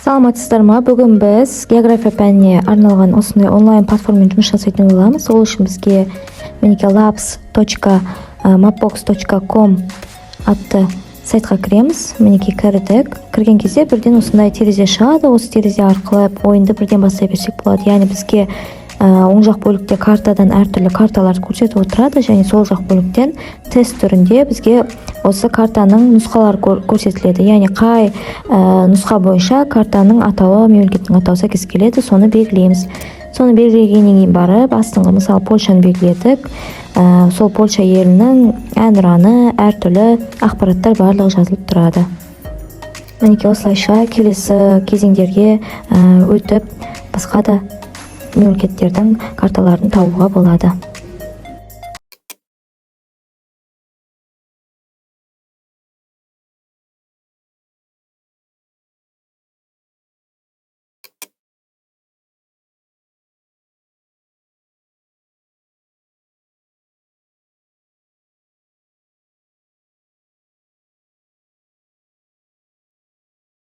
Саламатсыздарма? Бүгін біз география пәніне арналған осындай онлайн платформамен жұмыс жасайтын боламыз. Ол үшін бізге labs.mapbox.com атты сайтқа кіреміз. Мінекей кірдік. Кірген кезде бірден осындай терезе шығады. Осы терезе арқылы ойынды бірден бастай берсек болады. Яғни бізге оң жақ бөлікте картадан әртүрлі карталар көрсетіп отырады, және сол жақ бөліктен тест түрінде бізге осы картаның нұсқалары көрсетіледі. Яғни қай нұсқа бойынша картаның атауы, мемлекеттің атауы сәйкес келеді, соны белгілейміз. Соны белгілегеннен кейін барып, астыңғы мысалы Польшаны белгіледік. Сол Польша елінің әнұраны, әртүрлі ақпараттар барлығы жазылып тұрады. Мінекей осылайша келесі кезеңдерге өтіп, басқа да мемлекеттердің карталарын табуға болады.